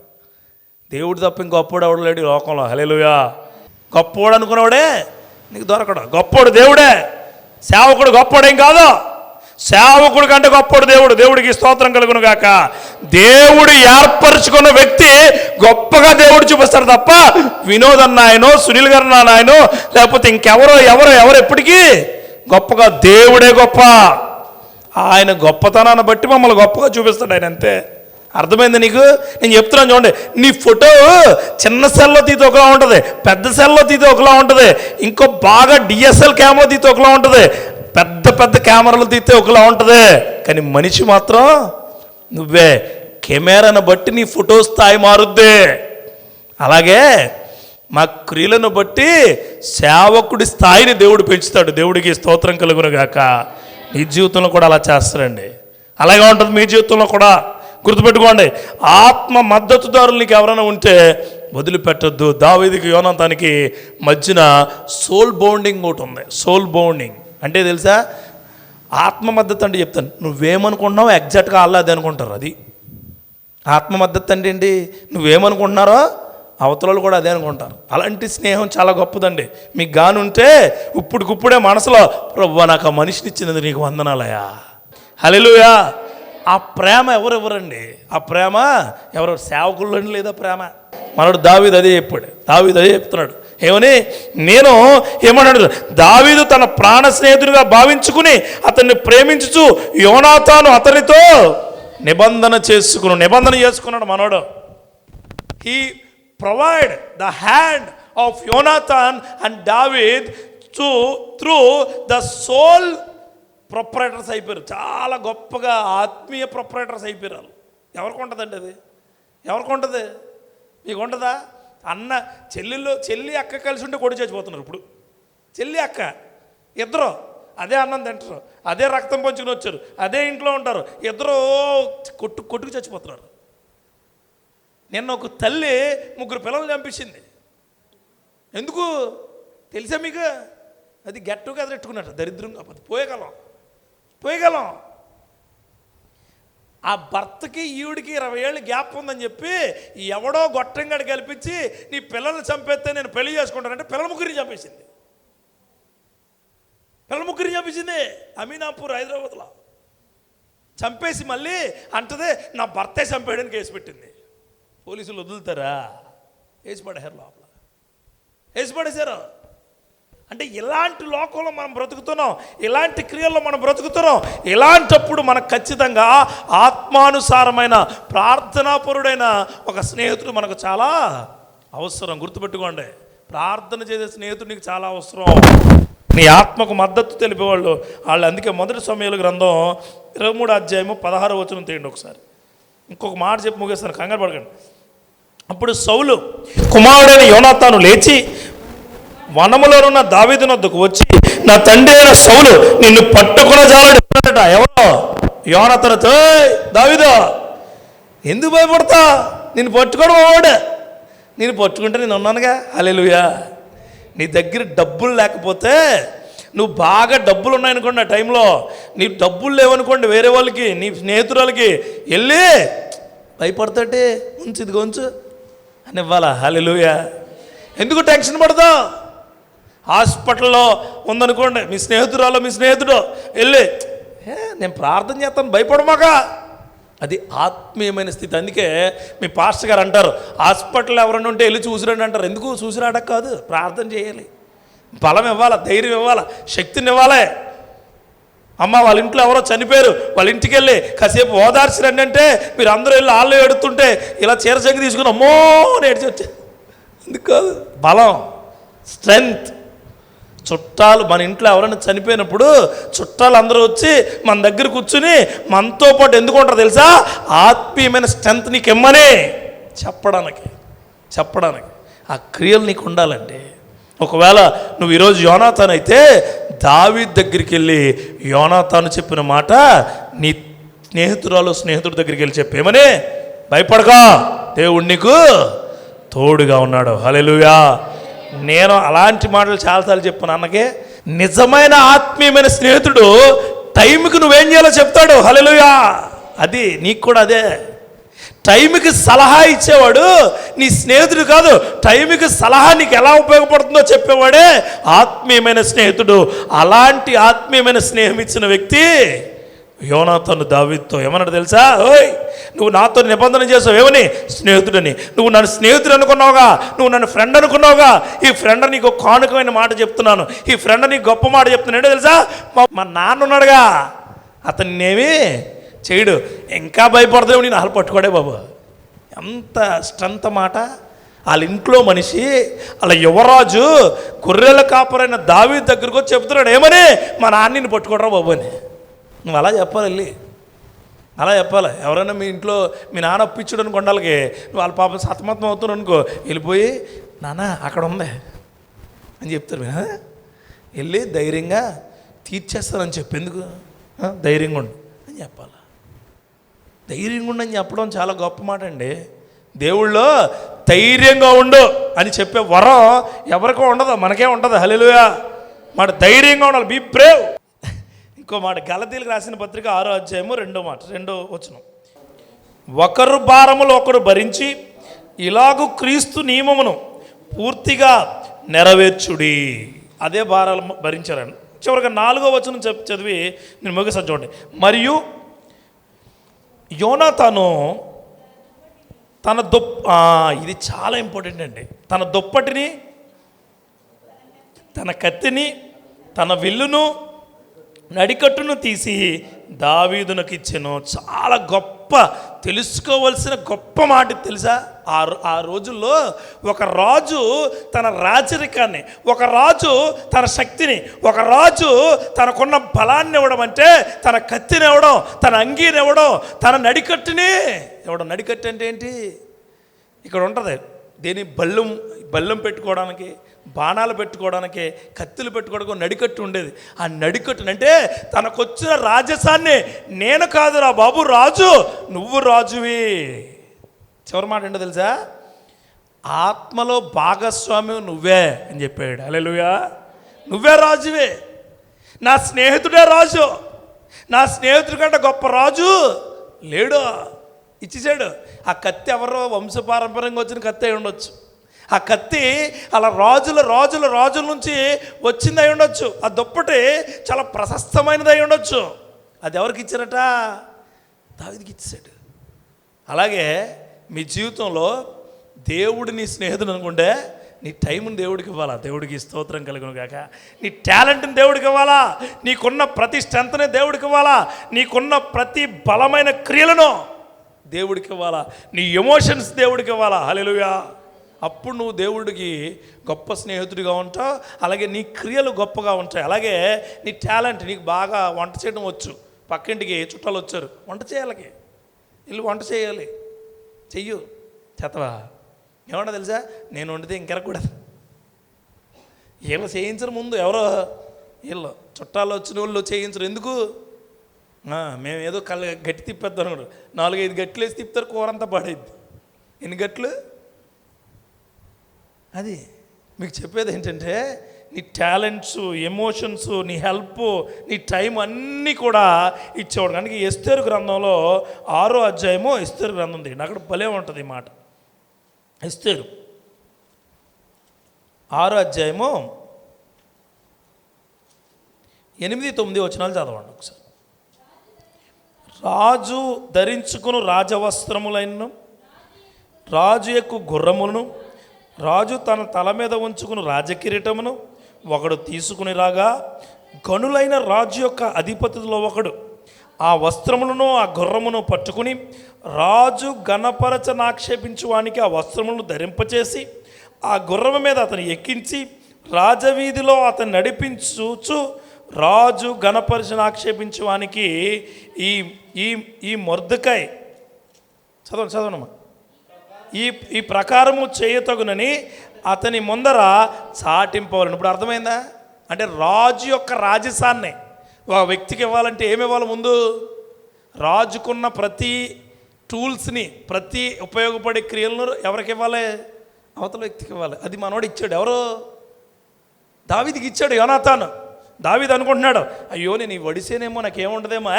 Speaker 1: దేవుడు తప్ప ఇంకొప్పోడు ఎవడలేడు ఈ లోకంలో. హల్లెలూయా. గొప్పోడు అనుకున్నవాడే నీకు దొరకడు. గొప్పోడు దేవుడే. సేవకుడు గొప్పోడేం కాదు, సేవకుడు కంటే గొప్పోడు దేవుడు. దేవుడికి స్తోత్రం కలుగును గాక. దేవుడు ఏర్పరచుకున్న వ్యక్తి గొప్పగా దేవుడు చూపిస్తాడు తప్ప వినోద్ అన్న ఆయనో, సునీల్ గారు అన్న ఆయనో, లేకపోతే ఇంకెవరో ఎవరు ఎప్పటికీ గొప్పగా దేవుడే గొప్ప. ఆయన గొప్పతనాన్ని బట్టి మమ్మల్ని గొప్పగా చూపిస్తాడు ఆయన, అంతే. అర్థమైంది నీకు? నేను చెప్తున్నాను చూడండి, నీ ఫోటో చిన్న సెల్లో తీతే ఒకలా ఉంటుంది, పెద్ద సెల్లో తీతే ఒకలా ఉంటుంది, ఇంకో బాగా డిఎస్ఎల్ కెమెరా తీతే ఒకలా ఉంటుంది, పెద్ద పెద్ద కెమెరాలు తీస్తే ఒకలా ఉంటుంది. కానీ మనిషి మాత్రం నువ్వే. కెమెరాను బట్టి నీ ఫోటో స్థాయి మారుద్ది. అలాగే మా క్రియలను బట్టి సేవకుడి స్థాయిని దేవుడు పెంచుతాడు. దేవుడికి స్తోత్రం కలుగును గాక. నీ జీవితంలో కూడా అలా చేస్తారండి. అలాగే ఉంటుంది మీ జీవితంలో కూడా. గుర్తుపెట్టుకోండి, ఆత్మ మద్దతుదారులు నీకు ఎవరైనా ఉంటే వదిలిపెట్టద్దు. దావీదుకి యోనాతానికి మధ్యన సోల్ బౌండింగ్ ఒకటి ఉంది. సోల్ బౌండింగ్ అంటే తెలుసా? ఆత్మ మద్దతు అంటే చెప్తాను, నువ్వేమనుకుంటున్నావు ఎగ్జాక్ట్గా అలా అది అనుకుంటారు. అది ఆత్మ మద్దతు అంటే ఏంటి? నువ్వేమనుకుంటున్నారో అవతలలో కూడా అదే అనుకుంటారు. అలాంటి స్నేహం చాలా గొప్పదండి. మీకు గానుంటే ఇప్పుడుకిప్పుడే మనసులో, ప్రభువా నాకు ఆ మనిషిని ఇచ్చినది నీకు వందనాలయా. హల్లెలూయా. ఆ ప్రేమ ఎవరెవరండి? ఆ ప్రేమ ఎవరు? సేవకుల్లోని లేదా ప్రేమ? మనోడు దావీదు అదే చెప్పాడు. దావీదు అదే చెప్తున్నాడు. ఏమని? నేను ఏమన్నాడు? దావీదు తన ప్రాణ స్నేహితుడిగా భావించుకుని అతన్ని ప్రేమించుచు యోనాతాను అతనితో నిబంధన చేసుకున్నాడు మనోడు. He provide the hand of Jonathan and David through the soul proprietors అయిపోయారు. చాలా గొప్పగా ఆత్మీయ ప్రొపరేటర్స్ అయిపోయారు. ఎవరికి ఉంటుందండి అది? ఎవరికి ఉంటుంది? మీకు ఉంటుందా? అన్న చెల్లి అక్క కలిసి ఉంటే కొడు చచ్చిపోతున్నారు. ఇప్పుడు చెల్లి అక్క ఇద్దరు అదే అన్నం తింటారు, అదే రక్తం పంచుకుని వచ్చారు, అదే ఇంట్లో ఉంటారు, ఇద్దరు కొట్టుకు చచ్చిపోతున్నారు. నిన్న ఒక తల్లి 3 పిల్లలు చంపించింది. ఎందుకు తెలుసా మీకు? అది గెట్ టుగెదర్ పెట్టుకున్నట్టు దరిద్రంగా పోయగలం. ఆ భర్తకి ఈవిడికి 20 ఏళ్ళు గ్యాప్ ఉందని చెప్పి ఎవడో గొట్టంగాడు కల్పించి నీ పిల్లల్ని చంపేస్తే నేను పెళ్లి చేసుకుంటానంటే పిల్లల ముగ్గురిని చంపేసింది. అమీనాపూర్ హైదరాబాద్లో చంపేసి మళ్ళీ అంటదే నా భర్తే చంపేయడానికి కేసు పెట్టింది. పోలీసులు వదులుతారా? వేసి పడేశారు. అంటే ఇలాంటి లోకంలో మనం బ్రతుకుతున్నాం, ఇలాంటి క్రియల్లో మనం బ్రతుకుతున్నాం. ఇలాంటప్పుడు మనకు ఖచ్చితంగా ఆత్మానుసారమైన ప్రార్థనాపరుడైన ఒక స్నేహితుడు మనకు చాలా అవసరం. గుర్తుపెట్టుకోండి, ప్రార్థన చేసే స్నేహితుడు నీకు చాలా అవసరం. నీ ఆత్మకు మద్దతు తెలిపేవాళ్ళు వాళ్ళు. అందుకే 1 సమూయేలు గ్రంథం 23వ అధ్యాయము 16వ వచనం తీయండి ఒకసారి. ఇంకొక మాట చెప్పి ముగిస్తాను, కంగారు పడకండి. అప్పుడు సౌలు కుమారుడైన యోనాతాను లేచి వనములోనున్న దావీదు వద్దకు వచ్చి, నా తండ్రి అయిన సౌలు నిన్ను పట్టుకున్న జాలట. ఎవరో? యోనాతానుతో, దావీదు ఎందుకు భయపడతా? నిన్ను పట్టుకోవడం వాడు. నేను పట్టుకుంటే నేను ఉన్నానుగా. హల్లెలూయా. నీ దగ్గర డబ్బులు లేకపోతే, నువ్వు బాగా డబ్బులు ఉన్నాయనుకోండి, ఆ టైంలో నీ డబ్బులు లేవనుకోండి, వేరే వాళ్ళకి, నీ స్నేహితురాలకి వెళ్ళి భయపడతాటే, ఉంచు ఇదిగో ఉంచు అని ఇవ్వాలా. హల్లెలూయా. ఎందుకు టెన్షన్ పడతావు? హాస్పిటల్లో ఉందనుకోండి, మీ స్నేహితురాలు మీ స్నేహితుడు వెళ్ళి నేను ప్రార్థన చేస్తాను భయపడమాక. అది ఆత్మీయమైన స్థితి. అందుకే మీ పాస్టర్ గారు అంటారు, హాస్పిటల్ ఎవరైనా ఉంటే వెళ్ళి చూసిరండి అంటారు. ఎందుకు చూసిరాడక కాదు, ప్రార్థన చేయాలి, బలం ఇవ్వాలి, ధైర్యం ఇవ్వాలి, శక్తిని ఇవ్వాలి. అమ్మ వాళ్ళ ఇంట్లో ఎవరో చనిపోయారు, వాళ్ళ ఇంటికి వెళ్ళి కాసేపు ఓదార్చిరండి అంటే మీరు అందరూ వెళ్ళి వాళ్ళు ఏడుతుంటే ఇలా చీరసంగి తీసుకుని అమ్మో ఏడ్చి వచ్చా. అందుకు కాదు, బలం, స్ట్రెంగ్త్. చుట్టాలు మన ఇంట్లో ఎవరైనా చనిపోయినప్పుడు చుట్టాలు అందరూ వచ్చి మన దగ్గర కూర్చుని మనతో పాటు ఎందుకు ఉంటారు తెలుసా? ఆత్మీయమైన స్ట్రెంగ్త్ నీకు ఇమ్మని చెప్పడానికి. ఆ క్రియలు నీకు ఉండాలండి. ఒకవేళ నువ్వు ఈరోజు యోనాతాను అయితే దావీదు దగ్గరికి వెళ్ళి యోనాతాను చెప్పిన మాట నీ స్నేహితుడి దగ్గరికి వెళ్ళి చెప్పేమని, భయపడగా దేవుడు నీకు తోడుగా ఉన్నాడు. హల్లెలూయా. నేను అలాంటి మాటలు చాలాసార్లు చెప్పాను అన్నకే. నిజమైన ఆత్మీయమైన స్నేహితుడు టైంకి నువ్వేం చేయాలో చెప్తాడు. హల్లెలూయా. అది నీకు కూడా అదే. టైంకి సలహా ఇచ్చేవాడు నీ స్నేహితుడు కాదు, టైంకి సలహా నీకు ఎలా ఉపయోగపడుతుందో చెప్పేవాడే ఆత్మీయమైన స్నేహితుడు. అలాంటి ఆత్మీయమైన స్నేహం ఇచ్చిన వ్యక్తి యోనాతాను దావీదుతో ఏమన్నాడు తెలుసా? ఓయ్, నువ్వు నాతో నిబంధన చేసావు ఏమని? స్నేహితుడని. నువ్వు నన్ను స్నేహితుడు అనుకున్నావుగా, నువ్వు నన్ను ఫ్రెండ్ అనుకున్నావుగా. ఈ ఫ్రెండ్ నీకు కానుకమైన మాట చెప్తున్నాను, ఈ ఫ్రెండ్ నీకు గొప్ప మాట చెప్తున్నాను. ఏంటో తెలుసా? మా నాన్న ఉన్నాడుగా, అతన్నేమి చేయడు. ఇంకా భయపడతావు, నేను అసలు పట్టుకోడే బాబు. ఎంత స్ట్రెంత్ మాట. వాళ్ళ ఇంట్లో మనిషి, వాళ్ళ యువరాజు, గొర్రెల కాపరైన దావీదు దగ్గరకు వచ్చి చెప్తున్నాడు ఏమని? మా నాన్నని పట్టుకోడరా బాబు అని. నువ్వు అలా చెప్పాలి, వెళ్ళి అలా చెప్పాలి. ఎవరైనా మీ ఇంట్లో మీ నాన్న అప్పిచ్చుడు అనుకోండి, వాళ్ళకి నువ్వు వాళ్ళ పాపం సతమతం అవుతున్నావు అనుకో, వెళ్ళిపోయి నాన్న అక్కడ ఉంది అని చెప్తారు. వెళ్ళి ధైర్యంగా తీర్చేస్తానని చెప్పి, ఎందుకు ధైర్యంగా ఉండు అని చెప్పాలి. ధైర్యంగా ఉండని చెప్పడం చాలా గొప్ప మాట అండి. దేవుళ్ళో ధైర్యంగా ఉండు అని చెప్పే వరం ఎవరికో ఉండదు, మనకే ఉంటుంది. హల్లెలూయా. మాట ధైర్యంగా ఉండాలి, బీ బ్రేవ్. ఇంకో మాట గలతీయులకు రాసిన పత్రిక 6వ అధ్యాయము 2వ వచనం. ఒకరు భారములు ఒకరు భరించి ఇలాగు క్రీస్తు నియమమును పూర్తిగా నెరవేర్చుడి. అదే భారాలు భరించారని. చివరిగా 4వ వచనం చదివి నేను ముగిస్తాను చూడండి. మరియు యోనాతాను తన ఇది చాలా ఇంపార్టెంట్ అండి. తన దుప్పటిని, తన కత్తిని, తన విల్లును, నడికట్టును తీసి దావీదునకు ఇచ్చెను. చాలా గొప్ప, తెలుసుకోవలసిన గొప్ప మాట తెలుసా? ఆ రోజుల్లో ఒక రాజు తన రాజరికాన్ని, ఒక రాజు తన శక్తిని, ఒక రాజు తనకున్న బలాన్ని ఇవ్వడం అంటే తన కత్తిని ఇవ్వడం, తన అంగీని ఇవ్వడం, తన నడికట్టుని ఇవ్వడం. నడికట్టు అంటే ఏంటి? ఇక్కడ ఉంటుంది. దేని బల్లెం పెట్టుకోవడానికి, బాణాలు పెట్టుకోవడానికి, కత్తులు పెట్టుకోవడానికి నడికట్టు ఉండేది. ఆ నడికట్టును అంటే తనకొచ్చిన రాజసాన్ని, నేను కాదురా బాబు రాజు, నువ్వు రాజువి. చివరి మాట ఏంటో తెలుసా? ఆత్మలో భాగస్వామ్యం నువ్వే అని చెప్పాడు. హల్లెలూయా. నువ్వే రాజువే. నా స్నేహితుడే రాజు. నా స్నేహితుడి కంటే గొప్ప రాజు లేడు. ఇచ్చేసాడు. ఆ కత్తి ఎవరో వంశపారంపర్యంగా వచ్చిన కత్తి అయి ఉండొచ్చు. ఆ కత్తి అలా రాజుల నుంచి వచ్చింది అయి ఉండొచ్చు. ఆ దుప్పటి చాలా ప్రశస్తమైనది అయి ఉండొచ్చు. అది ఎవరికి ఇచ్చారట? దావీదుకి ఇచ్చాడు. అలాగే మీ జీవితంలో దేవుడు నీ స్నేహితుడు అనుకుంటే నీ టైంని దేవుడికి ఇవ్వాలా. దేవుడికి స్తోత్రం కలుగును గాక. నీ టాలెంట్ని దేవుడికి ఇవ్వాలా. నీకున్న ప్రతి స్ట్రెంత్ని దేవుడికి ఇవ్వాలా. నీకున్న ప్రతి బలమైన క్రియలను దేవుడికి ఇవ్వాలా. నీ ఎమోషన్స్ దేవుడికి ఇవ్వాలా. హల్లెలూయా. అప్పుడు నువ్వు దేవుడికి గొప్ప స్నేహితుడిగా ఉంటావు. అలాగే నీ క్రియలు గొప్పగా ఉంటాయి. అలాగే నీ టాలెంట్, నీకు బాగా వంట చేయడం వచ్చు. పక్కింటికి చుట్టాలు వచ్చారు, వంట చేయాలి, వెళ్ళి వంట చేయాలి, చెయ్యు. చేతవా? ఏమన్నా తెలుసా? నేను వండితే ఇంకెరకూడదు. వీళ్ళు చేయించరు ముందు, ఎవరో వీళ్ళు చుట్టాలు వచ్చిన వాళ్ళు చేయించరు. ఎందుకు? మేము ఏదో గట్టి తిప్పేద్దాం అనుకుంటారు. 4-5 గట్లు వేసి తిప్పుతారు, కూర అంతా పడేది. ఎన్ని గట్లు? అది మీకు చెప్పేది ఏంటంటే, నీ టాలెంట్స్, ఎమోషన్స్, నీ హెల్ప్, నీ టైం అన్నీ కూడా ఇచ్చేవాడు. కనుక ఎస్తేరు గ్రంథంలో 6వ అధ్యాయము ఎస్తేరు గ్రంథం దిగండి, అక్కడ భలే ఉంటుంది ఈ మాట. ఎస్తేరు 6వ అధ్యాయము 8-9 వచనాలు చదవండి ఒకసారి. రాజు ధరించుకుని రాజవస్త్రములైన రాజు యొక్క గుర్రములను రాజు తన తల మీద ఉంచుకుని రాజకిరీటమును ఒకడు తీసుకుని రాగా, గనులైన రాజు యొక్క అధిపతులలో ఒకడు ఆ వస్త్రములను ఆ గుర్రమును పట్టుకుని రాజు గణపరచనాక్షేపించువానికి ఆ వస్త్రములను ధరింపచేసి ఆ గుర్రము మీద అతను ఎక్కించి రాజవీధిలో అతను నడిపించుచు రాజు గణపరచనాక్షేపించువానికి ఈ ఈ ఈ మొర్దెకై చదవనమ్మా, ఈ ప్రకారము చేయతగునని అతని ముందర చాటింపవాలని. ఇప్పుడు అర్థమైందా? అంటే రాజు యొక్క రాజసాన్ని ఒక వ్యక్తికి ఇవ్వాలంటే ఏమి ఇవ్వాలి? ముందు రాజుకున్న ప్రతి టూల్స్ని, ప్రతి ఉపయోగపడే క్రియలను ఎవరికి ఇవ్వాలి? అవతల వ్యక్తికి ఇవ్వాలి. అది మనోడు ఇచ్చాడు. ఎవరు? దావీదుకి ఇచ్చాడు యోనాతాను. దావీదు అనుకుంటున్నాడు, అయ్యో నేను ఈ వడిసేనేమో నాకేముండదేమో,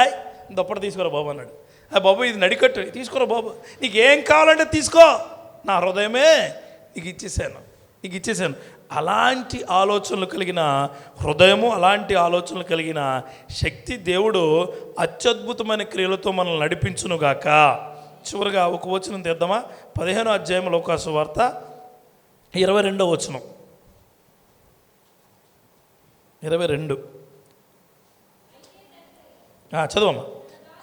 Speaker 1: దుప్పటి తీసుకురా బాబు అన్నాడు. బాబు ఇది నడికట్టు, తీసుకురా బాబు, నీకు ఏం కావాలంటే తీసుకో, నా హృదయమే నీకు ఇచ్చేసాను. అలాంటి ఆలోచనలు కలిగిన హృదయము, అలాంటి ఆలోచనలు కలిగిన శక్తి దేవుడు అత్యద్భుతమైన క్రియలతో మనల్ని నడిపించునుగాక. చివరిగా ఒక వచనం తెద్దామా? 15వ అధ్యాయం లూకాసు వార్త 22వ వచనం. 22 చదువమ్మా.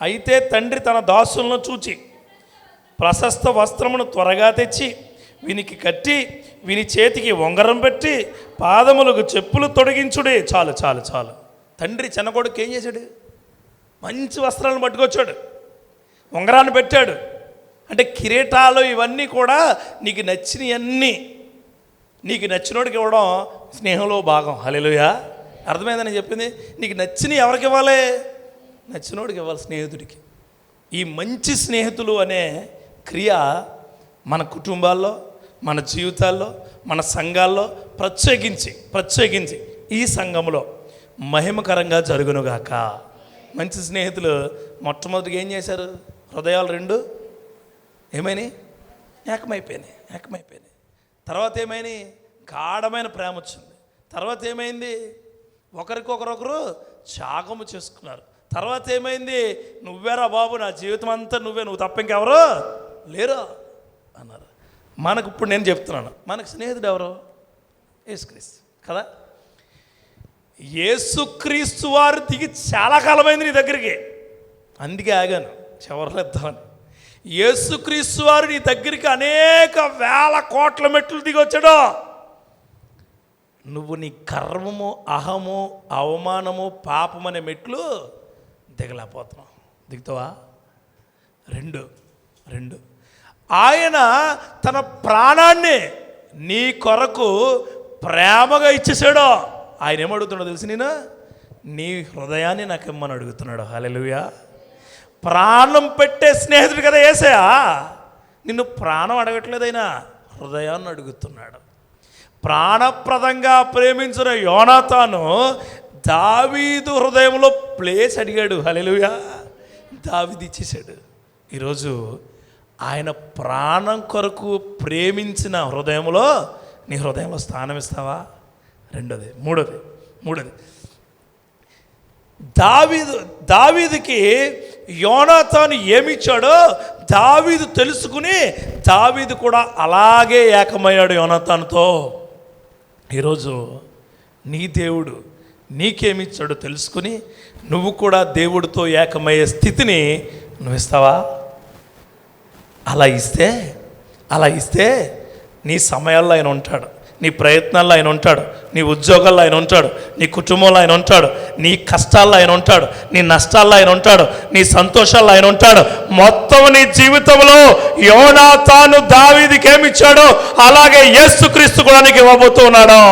Speaker 1: అయితే తండ్రి తన దాసులను చూచి ప్రశస్త వస్త్రమును త్వరగా తెచ్చి వీనికి కట్టి వీని చేతికి ఉంగరం పెట్టి పాదములకు చెప్పులు తొడిగించుడే. చాలు చాలు చాలు. తండ్రి చిన్నకొడుకు ఏం చేశాడు? మంచి వస్త్రాలను పట్టుకొచ్చాడు, ఉంగరాన్ని పెట్టాడు. అంటే కిరీటాలు ఇవన్నీ కూడా నీకు నచ్చినవన్నీ నీకు నచ్చినోడికి ఇవ్వడం స్నేహంలో భాగం. హల్లెలూయా. అర్థమైందని చెప్పింది. నీకు నచ్చినవి ఎవరికి ఇవ్వాలి? నచ్చినోడికి ఇవ్వాలి, స్నేహితుడికి. ఈ మంచి స్నేహితులు అనే క్రియ మన కుటుంబాల్లో, మన జీవితాల్లో, మన సంఘాల్లో ప్రత్యేకించి ఈ సంఘంలో మహిమకరంగా జరుగునుగాక. మంచి స్నేహితులు మొట్టమొదటిగా ఏం చేశారు? హృదయాలు రెండు ఏమైనాయి? ఏకమైపోయినాయి. తర్వాత ఏమైంది? గాఢమైన ప్రేమ వచ్చింది. తర్వాత ఏమైంది? ఒకరికొకరొకరు త్యాగము చేసుకున్నారు. తర్వాత ఏమైంది? నువ్వేరా బాబు, నా జీవితం అంతా నువ్వు తప్ప ఇంకెవరు లేరు అన్నారు. మనకు ఇప్పుడు నేను చెప్తున్నాను, మనకు స్నేహితుడు ఎవరు? యేసుక్రీస్తు కదా. యేసుక్రీస్తు వారు దిగి చాలా కాలమైంది నీ దగ్గరికి, అందుకే ఆగాను చివరిలో ఇద్దామని. యేసుక్రీస్తు వారు నీ దగ్గరికి అనేక వేల కోట్ల మెట్లు దిగి వచ్చాడు. నువ్వు నీ గర్వము, అహము, అవమానము, పాపం అనే మెట్లు దిగలేకపోతున్నావు. దిగుతావా? రెండు ఆయన తన ప్రాణాన్ని నీ కొరకు ప్రేమగా ఇచ్చేసాడు. ఆయన ఏమడుగుతున్నాడో తెలుసు? నేను నీ హృదయాన్ని నాకు ఇమ్మని అడుగుతున్నాడు. హల్లెలూయా. ప్రాణం పెట్టే స్నేహితుడు కదా యేసయ్య. నిన్ను ప్రాణం అడగట్లేదైనా హృదయాన్ని అడుగుతున్నాడు. ప్రాణప్రదంగా ప్రేమించిన యోనాతాను దావీదు హృదయంలో ప్లేస్ అడిగాడు. హల్లెలూయా. దావీదు ఇచ్చేసాడు. ఈరోజు ఆయన ప్రాణం కొరకు ప్రేమించిన హృదయంలో నీ హృదయంలో స్థానం ఇస్తావా? మూడోది దావీదుకి యోనాతాను ఏమిచ్చాడో దావీదు తెలుసుకుని దావీదు కూడా అలాగే ఏకమయ్యాడు యోనాతానుతో. ఈరోజు నీ దేవుడు నీకేమిచ్చాడో తెలుసుకుని నువ్వు కూడా దేవుడితో ఏకమయ్యే స్థితిని నువ్వు ఇస్తావా? అలా ఇస్తే నీ సమయాల్లో ఆయన ఉంటాడు, నీ ప్రయత్నాల్లో ఆయన ఉంటాడు, నీ ఉద్యోగాల్లో ఆయన ఉంటాడు, నీ కుటుంబంలో ఆయన ఉంటాడు, నీ కష్టాల్లో ఆయన ఉంటాడు, నీ నష్టాల్లో ఆయన ఉంటాడు, నీ సంతోషాల్లో ఆయన ఉంటాడు. మొత్తం నీ జీవితంలో యోనాతాను దావీదుకి ఏమిచ్చాడో అలాగే యేసుక్రీస్తు కూడా నీకు ఇవ్వబోతున్నాడు.